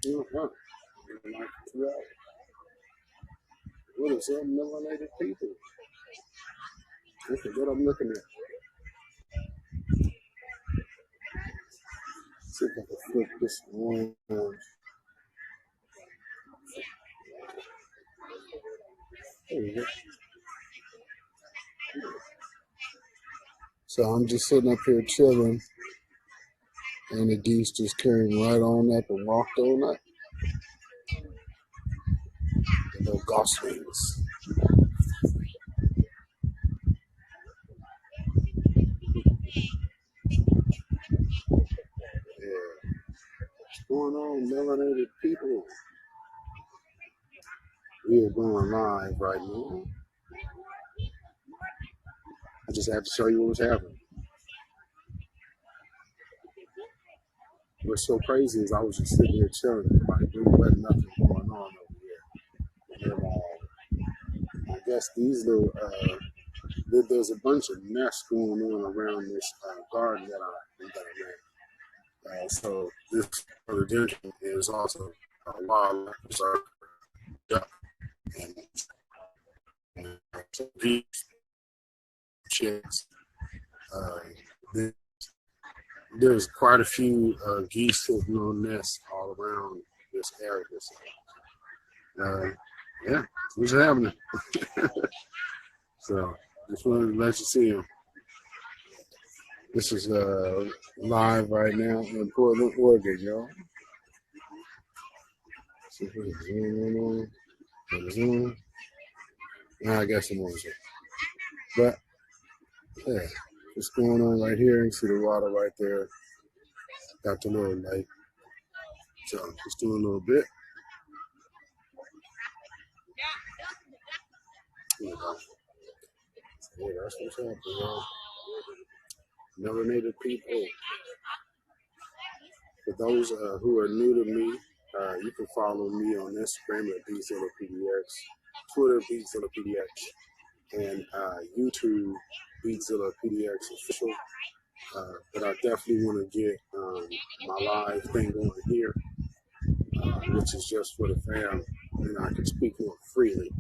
Like 2 hours. What is up, melanated people? Okay, what I'm looking at. See if I can flip this one. There we go. So I'm just sitting up here chilling, and the geese just came right on up and walked on up. The little goslings. Yeah. What's going on, melanated people? We are going live right now. I just had to show you what was happening. What's so crazy is I was just sitting here chilling, like there wasn't nothing going on over here. And I guess these little, there's a bunch of nests going on around this garden that I made. So this rhododendron is also a wildlife preserve. Yeah. And so these chicks, uh, there's quite a few geese sitting on nests all around this area. So, yeah, what's happening? So just wanted to let you see them. This is live right now in Portland, Oregon, y'all. See if we can zoom on. I guess I'm on zoom. But yeah, what's going on right here? You see the water right there. Got the little light. So just doing a little bit. Yeah, that's what's happening, y'all. Melanated people. For those who are new to me, you can follow me on Instagram at beatzillapdx, Twitter beatzillapdx, and YouTube beatzillapdx official. But I definitely want to get my live thing going here, which is just for the fam, and I can speak more freely.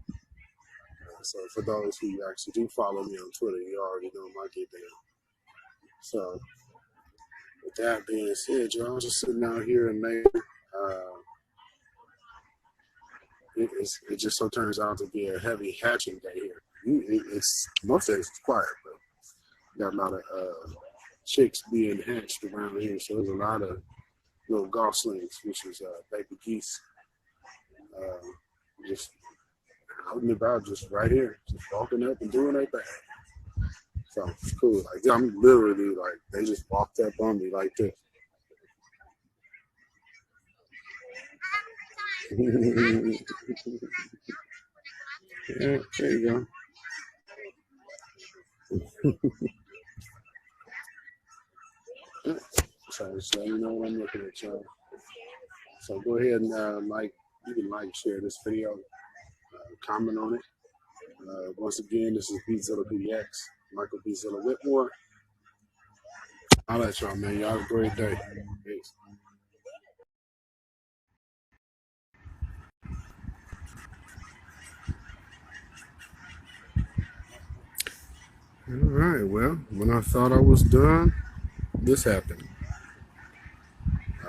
So for those who actually do follow me on Twitter, you already know my get down. So with that being said, y'all, just sitting out here in May. It just so turns out to be a heavy hatching day here. It's most days it's quiet, but got a lot of chicks being hatched around here. So there's a lot of little goslings, which is baby geese, just out and about, just right here, just walking up and doing their thing. So it's cool. Like I'm literally like they just walked up on me like this. Yeah, there you go. So you know what I'm looking at, y'all. So go ahead and you can share this video, comment on it. Once again, this is beatzillapdx, Michael Beatzilla Whitmore. I'll let y'all, man. Y'all have a great day. Peace. All right, well, when I thought I was done, this happened.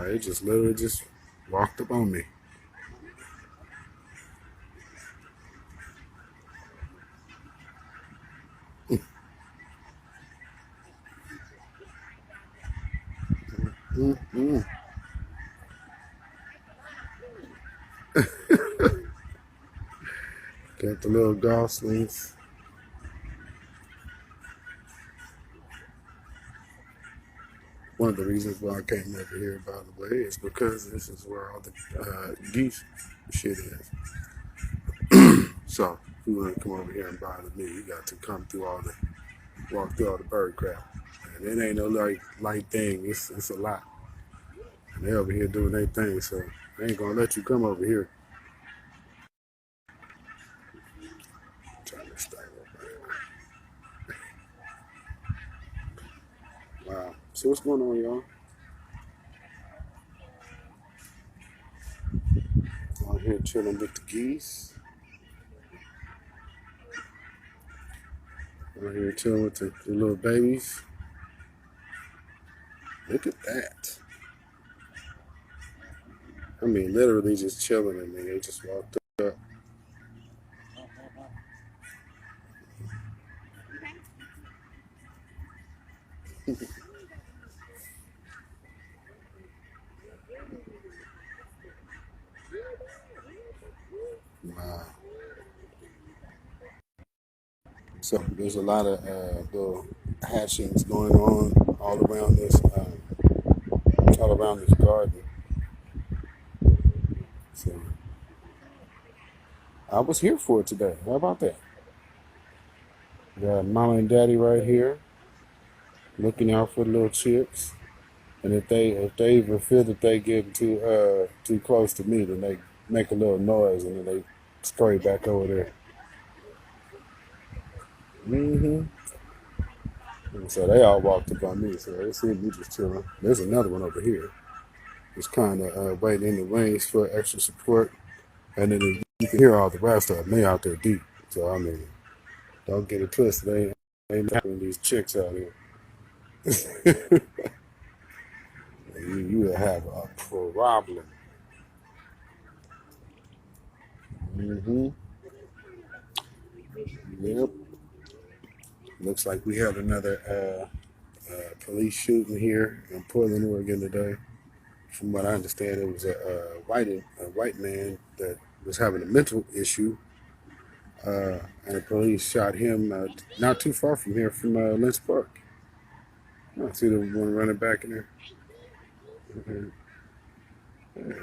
It just literally just walked up on me. Got the little goslings. One of the reasons why I came over here, by the way, is because this is where all the geese shit is. So if you want to come over here and bother me, you got to walk through all the bird crap. And it ain't no light thing. It's a lot. And they over here doing their thing, so I ain't gonna let you come over here. I'm trying to start over here. Wow. So what's going on, y'all? here chilling with the geese. Right here chilling with the little babies. Look at that. I mean, literally just chilling, and they just walked up. Wow. So there's a lot of little hatchings going on all around this garden. So I was here for it today. How about that? Got mama and daddy right here, looking out for the little chicks. And if they even feel that they getting too close to me, then they make a little noise and then they scurry back over there. Mm-hmm. And so they all walked up on me, so they see me just chilling. There's another one over here. Just kind of waiting in the wings for extra support. And then you can hear all the rest of them. They out there deep. So, I mean, don't get it twisted. They ain't having these chicks out here. You will have a problem. Mm-hmm. Yep. Looks like we had another police shooting here in Portland, Oregon today. From what I understand, it was a white man that was having a mental issue, and the police shot him not too far from here, from Lynch Park. I see the one running back in there. Mm-hmm. Yeah.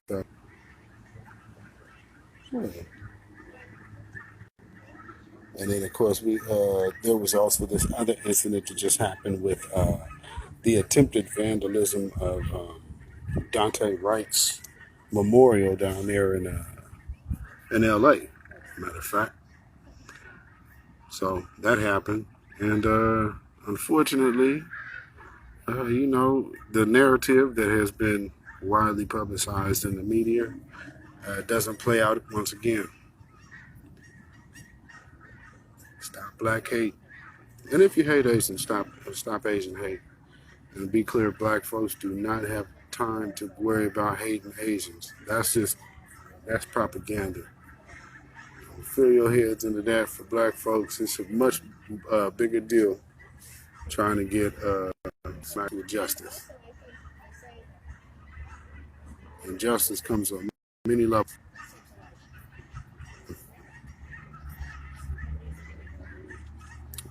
So, yeah. And then, of course, there was also this other incident that just happened with the attempted vandalism of Dante Wright's memorial down there in L.A. Matter of fact, so that happened, and unfortunately, the narrative that has been widely publicized in the media doesn't play out once again. Stop black hate, and if you hate Asians, stop Asian hate. And to be clear, black folks do not have time to worry about hating Asians. That's propaganda. Fill your heads into that. For black folks, it's a much bigger deal trying to get smacked with justice. And justice comes on many levels.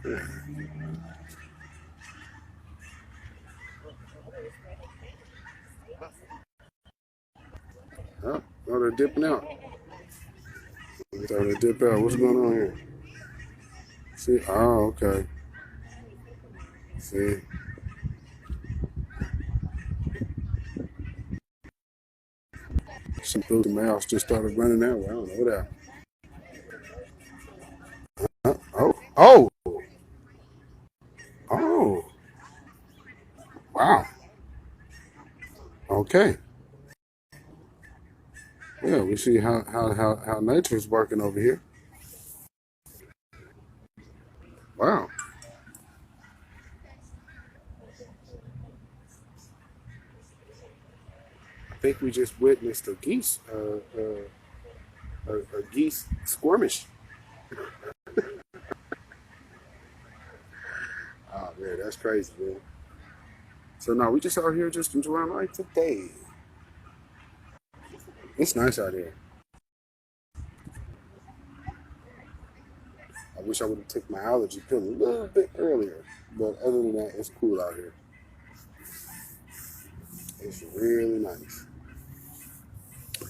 Yeah. Oh, they're dipping out. They're dip out. What's going on here? See? Oh, okay. See? Some booty mouse just started running that way. I don't know what happened. Oh, oh, oh, wow. Okay. Yeah, we see how nature's working over here. Wow. I think we just witnessed a geese skirmish. Oh man, that's crazy, man. So now we just out here just enjoying life today. It's nice out here. I wish I would have took my allergy pill a little bit earlier, but other than that, it's cool out here. It's really nice.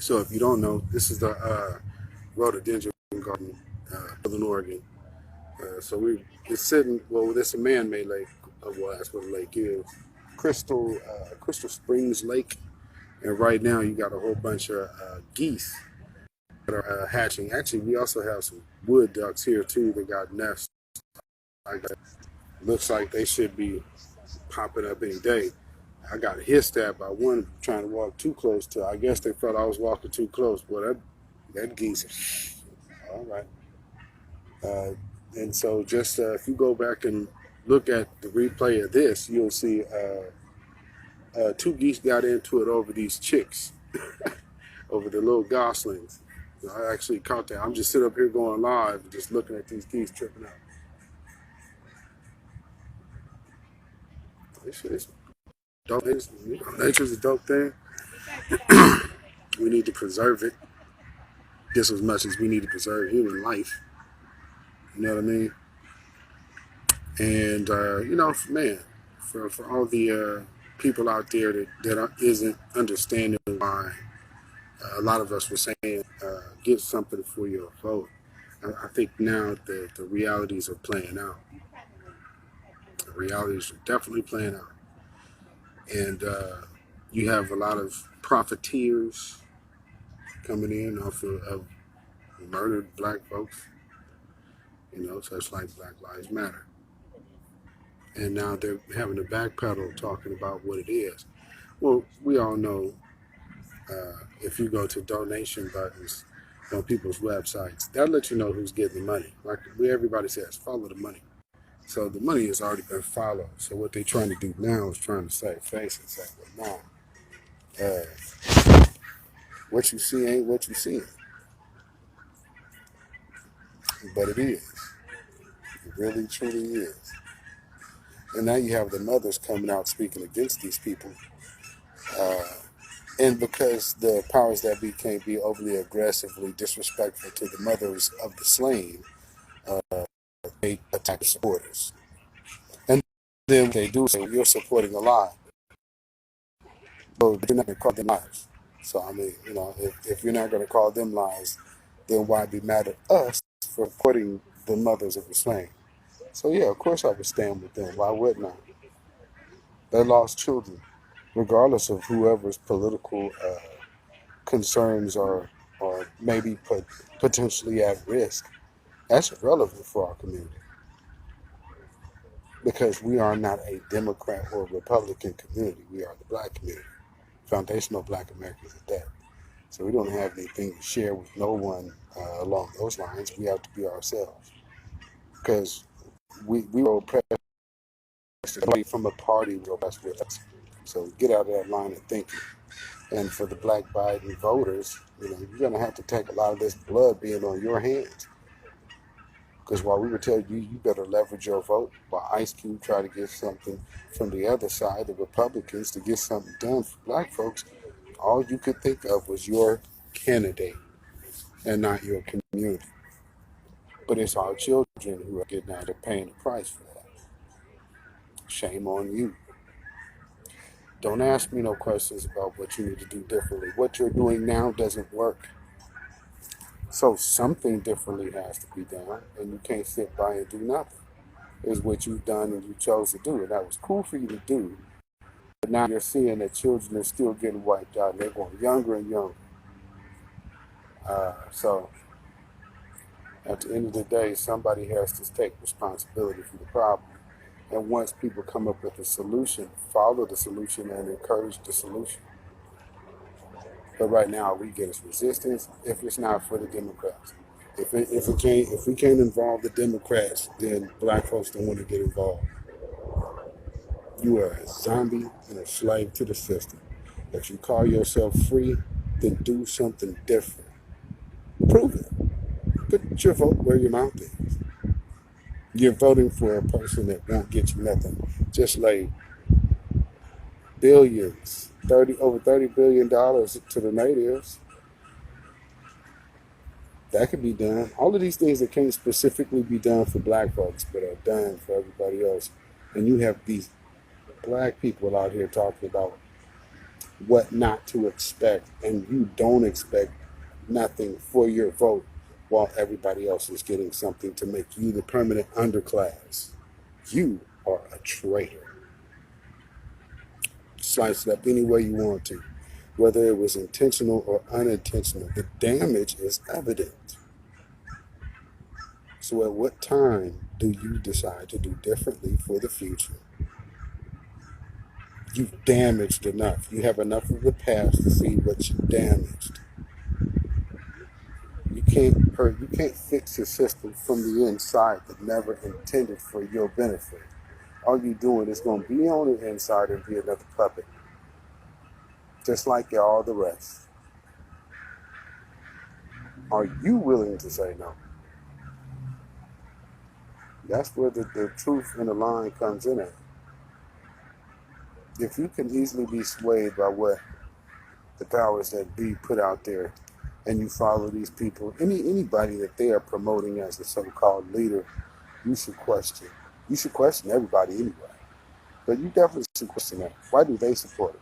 So if you don't know, this is the rhododendron garden, Southern Oregon. It's sitting. Well, it's a man-made lake. Well, that's what a lake is. Crystal Springs Lake, and right now you got a whole bunch of geese that are hatching. Actually, we also have some wood ducks here too. They got nests. Like that. Looks like they should be popping up any day. I got hissed at by one trying to walk too close to. I guess they felt I was walking too close. Boy, that geese. All right. Uh, and so just if you go back and look at the replay of this, you'll see two geese got into it over these chicks, over the little goslings. I actually caught that. I'm just sitting up here going live, just looking at these geese tripping out. This shit is dope. Nature's a dope thing. We need to preserve it just as much as we need to preserve human life. You know what I mean? And man, for all the people out there that isn't understanding why a lot of us were saying get something for your vote. I think now the realities are playing out. The realities are definitely playing out, and you have a lot of profiteers coming in off of murdered black folks. Such like Black Lives Matter, and now they're having to backpedal talking about what it is. Well, we all know if you go to donation buttons on people's websites, that'll let you know who's getting the money. Like everybody says, follow the money. So the money has already been followed. So what they're trying to do now is trying to save face and say, well, no, what you see ain't what you see. But it is. It really, truly is. And now you have the mothers coming out speaking against these people. And because the powers that be can't be overly aggressively disrespectful to the mothers of the slain, they attack the supporters. And then they do say, you're supporting a lie. So you're not going to call them lies. So, I mean, if you're not going to call them lies, then why be mad at us for supporting the mothers of the slain? So, yeah, of course I would stand with them. Why wouldn't I? They lost children, regardless of whoever's political concerns or maybe potentially at risk. That's irrelevant for our community because we are not a Democrat or Republican community. We are the black community, foundational black Americans at that. So we don't have anything to share with no one along those lines. We have to be ourselves because we were oppressed from a party we were oppressed with us. So get out of that line of thinking. And for the black Biden voters, you're going to have to take a lot of this blood being on your hands. Because while we would tell you, you better leverage your vote, while Ice Cube try to get something from the other side, the Republicans, to get something done for black folks, all you could think of was your candidate and not your community. But it's our children who are getting out and paying the price for that. Shame on you. Don't ask me no questions about what you need to do differently. What you're doing now doesn't work. So something differently has to be done, and you can't sit by and do nothing. Is what you've done and you chose to do. And that was cool for you to do. But now you're seeing that children are still getting wiped out, and they're going younger and younger. So at the end of the day, somebody has to take responsibility for the problem. And once people come up with a solution, follow the solution and encourage the solution. But right now, we get is resistance if it's not for the Democrats. If we can't involve the Democrats, then black folks don't want to get involved. You are a zombie and a slave to the system. If you call yourself free, then do something different. Prove it. Put your vote where your mouth is. You're voting for a person that won't get you nothing. Just like billions, over $30 billion to the natives. That could be done. All of these things that can't specifically be done for black folks, but are done for everybody else. And you have these black people out here talking about what not to expect, and you don't expect nothing for your vote while everybody else is getting something to make you the permanent underclass. You are a traitor. Slice it up any way you want to, whether it was intentional or unintentional. The damage is evident. So at what time do you decide to do differently for the future? You've damaged enough. You have enough of the past to see what you damaged. You can't fix a system from the inside that never intended for your benefit. All you're doing is going to be on the inside and be another puppet, just like all the rest. Are you willing to say no? That's where the truth in the line comes in at. If you can easily be swayed by what the powers that be put out there, and you follow these people, anybody that they are promoting as a so-called leader, you should question. You should question everybody anyway. But you definitely should question that. Why do they support it?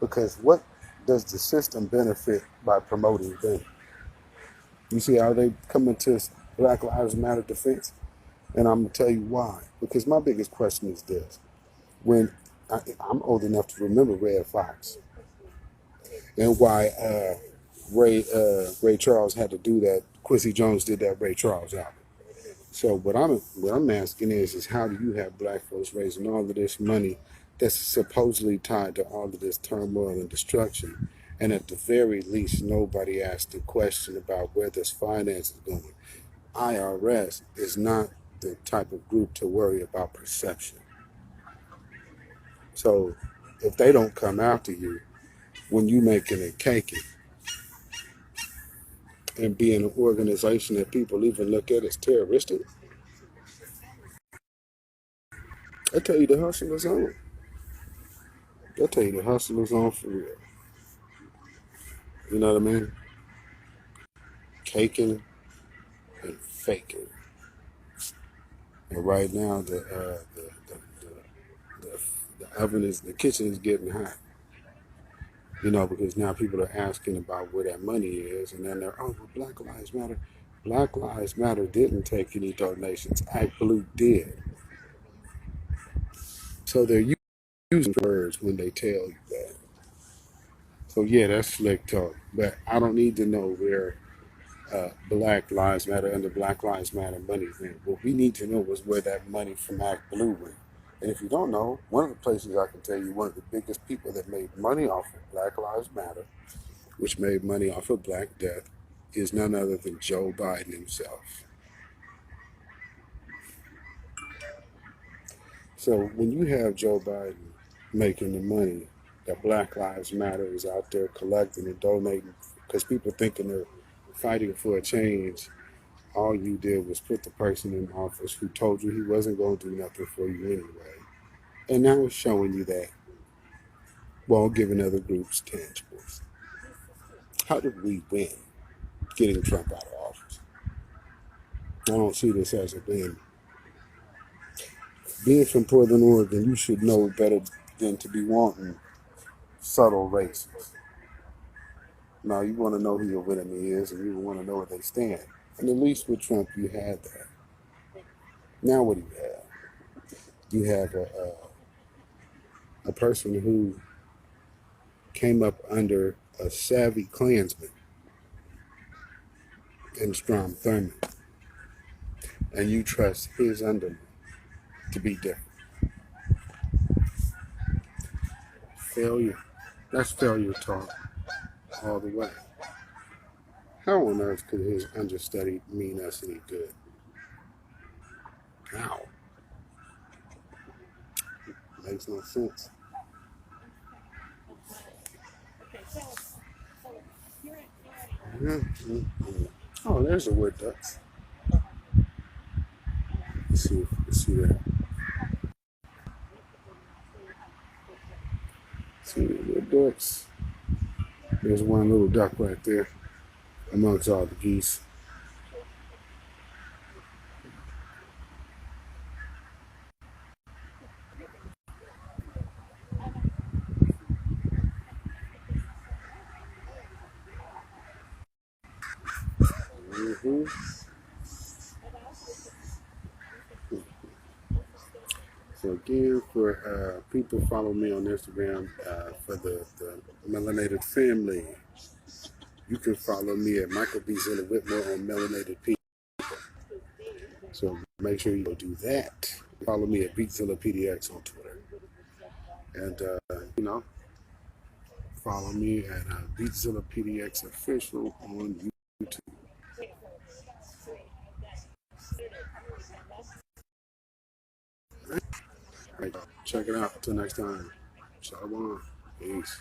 Because what does the system benefit by promoting them? You see how they come into Black Lives Matter defense? And I'm going to tell you why. Because my biggest question is this. When I'm old enough to remember Red Fox and why Ray Charles had to do that. Quincy Jones did that Ray Charles album. So what I'm asking is how do you have black folks raising all of this money that's supposedly tied to all of this turmoil and destruction, and at the very least nobody asked the question about where this finance is going? IRS is not the type of group to worry about perception. So if they don't come after you when you making a cake and being an organization that people even look at as terroristic, I tell you the hustle is on. I tell you the hustle is on for real. You know what I mean? Caking and faking. And right now the oven the kitchen is getting hot. You know, because now people are asking about where that money is, and then they're, well, Black Lives Matter. Black Lives Matter didn't take any donations. Act Blue did. So they're using words when they tell you that. So yeah, that's slick talk. But I don't need to know where Black Lives Matter and the Black Lives Matter money went. What we need to know is where that money from Act Blue went. And if you don't know, one of the places I can tell you, one of the biggest people that made money off of Black Lives Matter, which made money off of Black Death, is none other than Joe Biden himself. So when you have Joe Biden making the money that Black Lives Matter is out there collecting and donating, because people thinking they're fighting for a change, all you did was put the person in office who told you he wasn't going to do nothing for you anyway. And now it's showing you that while giving other groups tangibles. How did we win getting Trump out of office? I don't see this as a win. Being from Portland, Oregon, you should know better than to be wanting subtle races. Now, you want to know who your enemy is, and you want to know where they stand. And at least with Trump, you had that. Now, what do you have? You have a person who came up under a savvy Klansman and Strom Thurmond, and you trust his underling to be different. Failure. That's failure talk all the way. How on earth could his understudy mean us any good? How? Makes no sense. Mm-hmm. Oh, there's a wood duck. Let's see that. See the wood ducks. There's one little duck right there amongst all the geese. Mm-hmm. So again, for people follow me on Instagram for the melanated family. You can follow me at Michael B. Zilla Whitmore on Melanated People. So make sure you go do that. Follow me at beatzillapdx on Twitter. And, follow me at beatzillapdx official on YouTube. All right, check it out. Until next time. Shalom. Peace.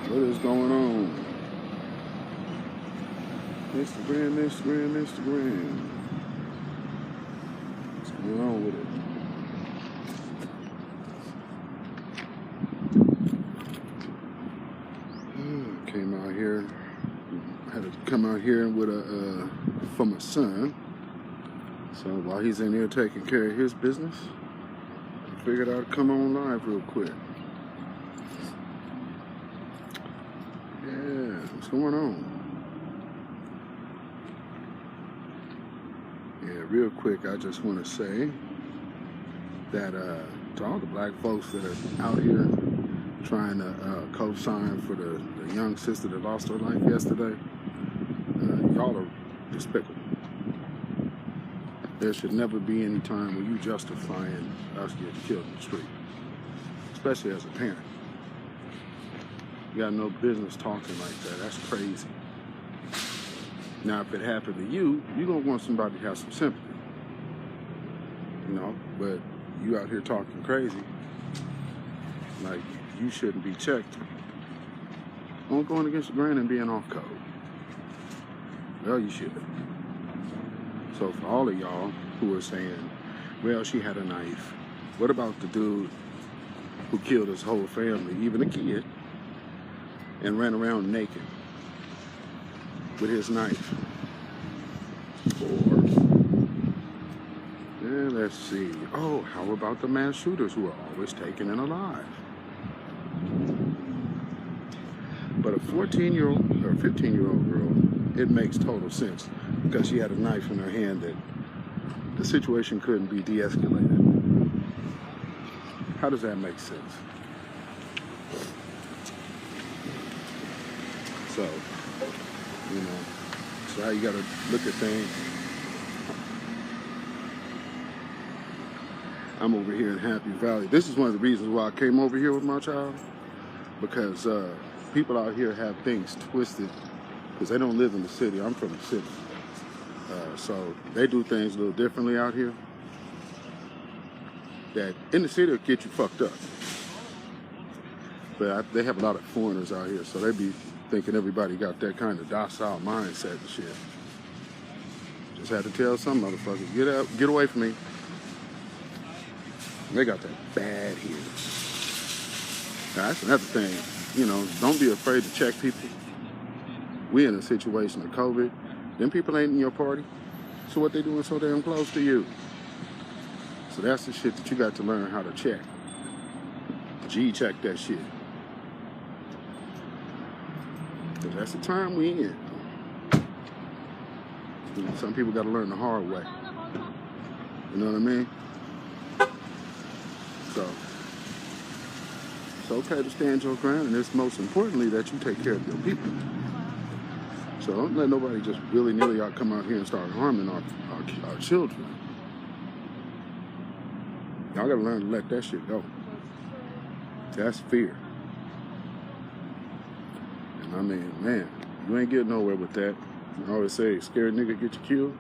What is going on? Instagram. What's going on with it? Came out here. Had to come out here with for my son. So while he's in here taking care of his business, I figured I'd come on live real quick. Yeah, what's going on? Yeah, real quick, I just want to say that to all the black folks that are out here trying to co-sign for the young sister that lost her life yesterday, y'all are despicable. There should never be any time where you justifying us getting killed in the street, especially as a parent. You got no business talking like that. That's crazy. Now, if it happened to you, you're going to want somebody to have some sympathy. You know, but you out here talking crazy, like you shouldn't be checked. On going against the grain and being off code. Well, you should. So for all of y'all who are saying, well, she had a knife, what about the dude who killed his whole family, even a kid, and ran around naked with his knife? Or, let's see. Oh, how about the mass shooters who are always taken and alive? But a 14-year-old or 15-year-old girl, it makes total sense because she had a knife in her hand that the situation couldn't be de-escalated. How does that make sense? So, you know, that's how you got to look at things. I'm over here in Happy Valley. This is one of the reasons why I came over here with my child, because people out here have things twisted because they don't live in the city. I'm from the city. So they do things a little differently out here that in the city will get you fucked up. But they have a lot of foreigners out here, so they be thinking everybody got that kind of docile mindset and shit. Just had to tell some motherfuckers, get out, get away from me. They got that bad here. Now, that's another thing. You know, don't be afraid to check people. We in a situation of COVID. Them people ain't in your party. So what they doing so damn close to you? So that's the shit that you got to learn how to check. G-check that shit. Because that's the time we in. You know, some people got to learn the hard way. You know what I mean? So, it's okay to stand your ground, and it's most importantly that you take care of your people. So don't let nobody just willy-nilly out come out here and start harming our children. Y'all gotta learn to let that shit go. That's fear. And I mean, man, you ain't getting nowhere with that. I always say, scared nigga get you killed.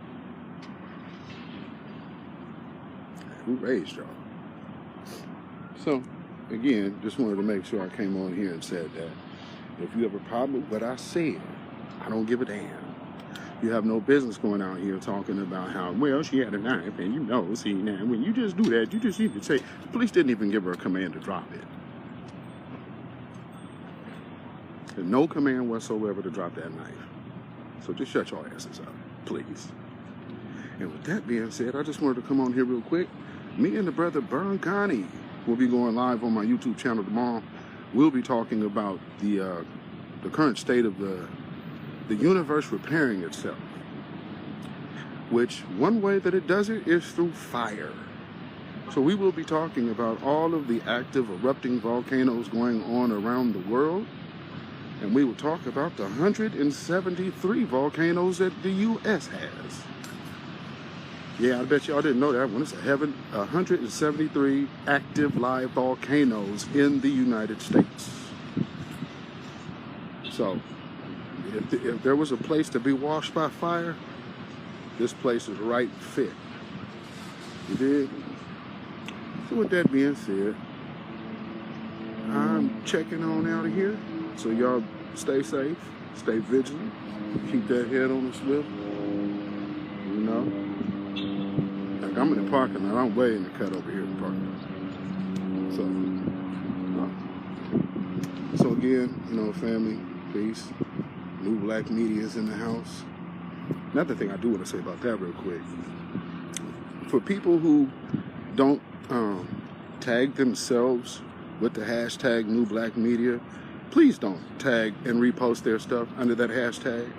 Who raised y'all? So, again, just wanted to make sure I came on here and said that. If you have a problem with what I said, I don't give a damn. You have no business going out here talking about how, well, she had a knife, and you know, see, now, when you just do that, you just need to say, the police didn't even give her a command to drop it. There's no command whatsoever to drop that knife. So just shut your asses up, please. And with that being said, I just wanted to come on here real quick. Me and the brother Burn Connie will be going live on my YouTube channel tomorrow. We'll be talking about the current state of the universe repairing itself, which one way that it does it is through fire. So we will be talking about all of the active erupting volcanoes going on around the world and we will talk about the 173 volcanoes that the U.S. has. Yeah, I bet y'all didn't know that one. It's 173 active live volcanoes in the United States. So, if there was a place to be washed by fire, this place is right fit. You did? So with that being said, I'm checking on out of here. So y'all stay safe, stay vigilant, keep that head on the swivel. You know? Like I'm in the parking lot, I'm way in the cut over here in the parking lot. So again, you know, family, peace. New Black Media is in the house. Another thing I do want to say about that real quick. For people who don't tag themselves with the hashtag New Black Media, please don't tag and repost their stuff under that hashtag.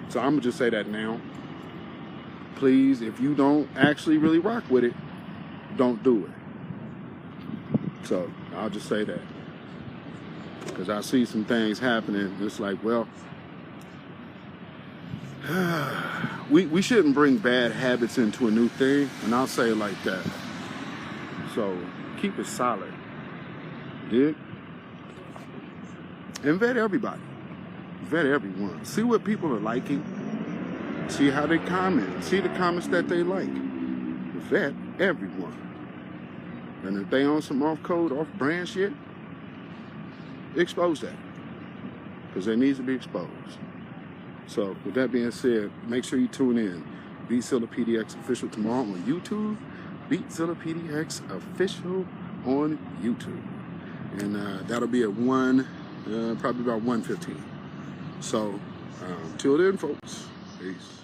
So I'm gonna just say that now. Please, if you don't actually really rock with it, don't do it. So I'll just say that. Because I see some things happening. It's like, well, we shouldn't bring bad habits into a new thing, and I'll say it like that. So keep it solid, dig? And vet everybody, vet everyone. See what people are liking, see how they comment, see the comments that they like. Vet everyone. And if they on some off-code, off-brand shit, expose that, because it needs to be exposed. So with that being said, make sure you tune in. beatzillapdx official tomorrow on YouTube. beatzillapdx official on YouTube, and that'll be at probably about 1:15. So till then, folks, peace.